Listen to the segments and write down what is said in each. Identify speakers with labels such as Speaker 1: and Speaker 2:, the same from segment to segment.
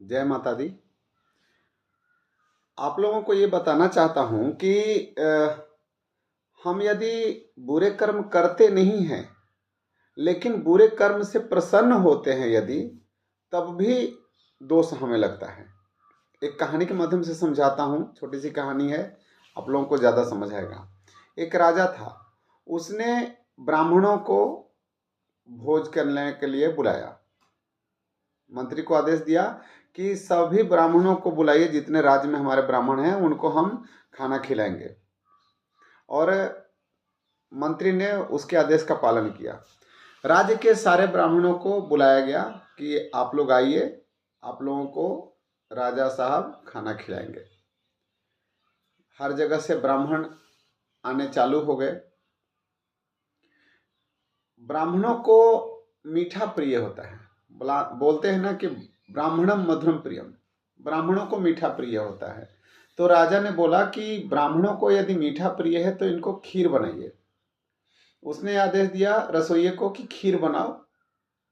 Speaker 1: जय माता दी। आप लोगों को ये बताना चाहता हूँ कि हम यदि बुरे कर्म करते नहीं हैं, लेकिन बुरे कर्म से प्रसन्न होते हैं यदि, तब भी दोष हमें लगता है। एक कहानी के माध्यम से समझाता हूँ, छोटी सी कहानी है, आप लोगों को ज़्यादा समझ आएगा। एक राजा था, उसने ब्राह्मणों को भोज करने के लिए बुलाया। मंत्री को आदेश दिया कि सभी ब्राह्मणों को बुलाइए, जितने राज्य में हमारे ब्राह्मण हैं उनको हम खाना खिलाएंगे। और मंत्री ने उसके आदेश का पालन किया। राज्य के सारे ब्राह्मणों को बुलाया गया कि आप लोग आइए, आप लोगों को राजा साहब खाना खिलाएंगे। हर जगह से ब्राह्मण आने चालू हो गए। ब्राह्मणों को मीठा प्रिय होता है। बोलते हैं ना कि ब्राह्मणम मधुरम प्रियम, ब्राह्मणों को मीठा प्रिय होता है। तो राजा ने बोला कि ब्राह्मणों को यदि मीठा प्रिय है तो इनको खीर बनाइए। उसने आदेश दिया रसोइये को कि खीर बनाओ,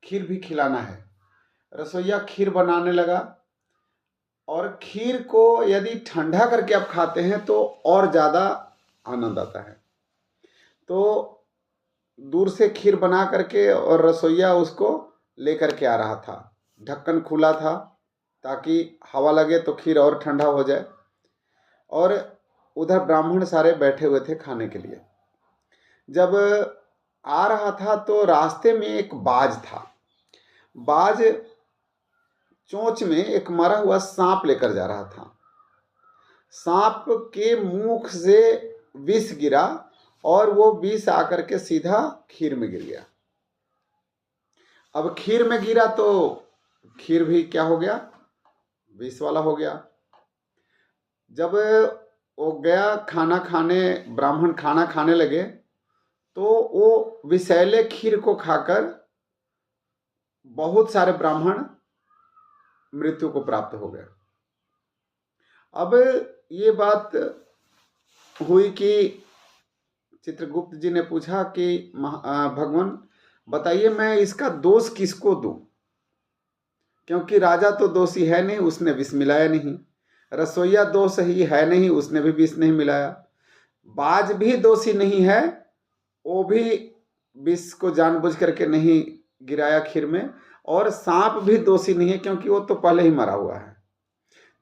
Speaker 1: खीर भी खिलाना है। रसोइया खीर बनाने लगा, और खीर को यदि ठंडा करके आप खाते हैं तो और ज़्यादा आनंद आता है। तो दूर से खीर बना करके और रसोइया उसको लेकर के आ रहा था। ढक्कन खुला था ताकि हवा लगे तो खीर और ठंडा हो जाए। और उधर ब्राह्मण सारे बैठे हुए थे खाने के लिए। जब आ रहा था तो रास्ते में एक बाज था। बाज चोंच में एक मरा हुआ सांप लेकर जा रहा था। सांप के मुख से विष गिरा और वो विष आकर के सीधा खीर में गिर गया। अब खीर में गिरा तो खीर भी क्या हो गया, विष वाला हो गया। जब वो गया खाना खाने, ब्राह्मण खाना खाने लगे तो वो विषैले खीर को खाकर बहुत सारे ब्राह्मण मृत्यु को प्राप्त हो गए। अब ये बात हुई कि चित्रगुप्त जी ने पूछा कि भगवान बताइए मैं इसका दोष किसको दूं, क्योंकि राजा तो दोषी है नहीं, उसने विष मिलाया नहीं। रसोइया दोष ही है नहीं, उसने भी विष नहीं मिलाया। बाज भी दोषी नहीं है, वो भी विष को जानबूझ करके नहीं गिराया खीर में। और सांप भी दोषी नहीं है, क्योंकि वो तो पहले ही मरा हुआ है।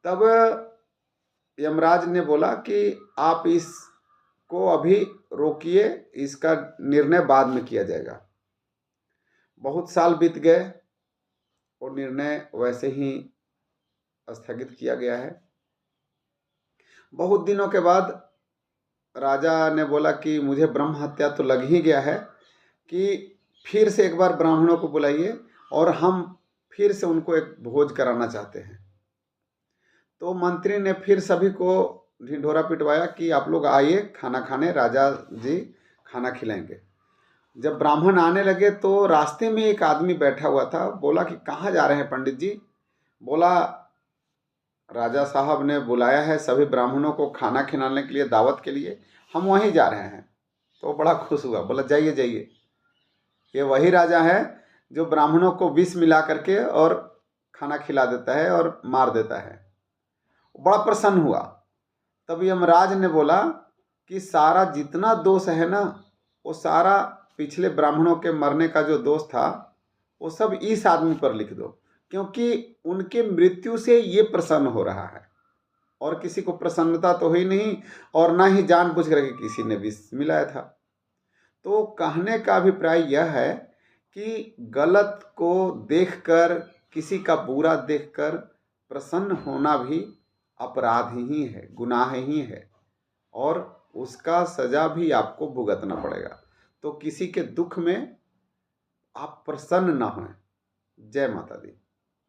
Speaker 1: तब यमराज ने बोला कि आप इसको अभी रोकिए, इसका निर्णय बाद में किया जाएगा। बहुत साल बीत गए और निर्णय वैसे ही स्थगित किया गया है। बहुत दिनों के बाद राजा ने बोला कि मुझे ब्रह्म हत्या तो लग ही गया है, कि फिर से एक बार ब्राह्मणों को बुलाइए और हम फिर से उनको एक भोज कराना चाहते हैं। तो मंत्री ने फिर सभी को ढिंढोरा पिटवाया कि आप लोग आइए खाना खाने, राजा जी खाना खिलाएंगे। जब ब्राह्मण आने लगे तो रास्ते में एक आदमी बैठा हुआ था। बोला कि कहाँ जा रहे हैं पंडित जी? बोला राजा साहब ने बुलाया है सभी ब्राह्मणों को खाना खिलाने के लिए, दावत के लिए, हम वहीं जा रहे हैं। तो बड़ा खुश हुआ, बोला जाइए जाइए, ये वही राजा है जो ब्राह्मणों को विष मिला करके और खाना खिला देता है और मार देता है। बड़ा प्रसन्न हुआ। तब यमराज ने बोला कि सारा जितना दोष है ना, वो सारा पिछले ब्राह्मणों के मरने का जो दोष था वो सब इस आदमी पर लिख दो, क्योंकि उनके मृत्यु से ये प्रसन्न हो रहा है। और किसी को प्रसन्नता तो हुई नहीं, और ना ही जानबूझ करके किसी ने विष मिलाया था। तो कहने का अभिप्राय यह है कि गलत को देखकर, किसी का बुरा देखकर प्रसन्न होना भी अपराध ही है, गुनाह ही है, और उसका सजा भी आपको भुगतना पड़ेगा। तो किसी के दुख में आप प्रसन्न न हों। जय माता दी।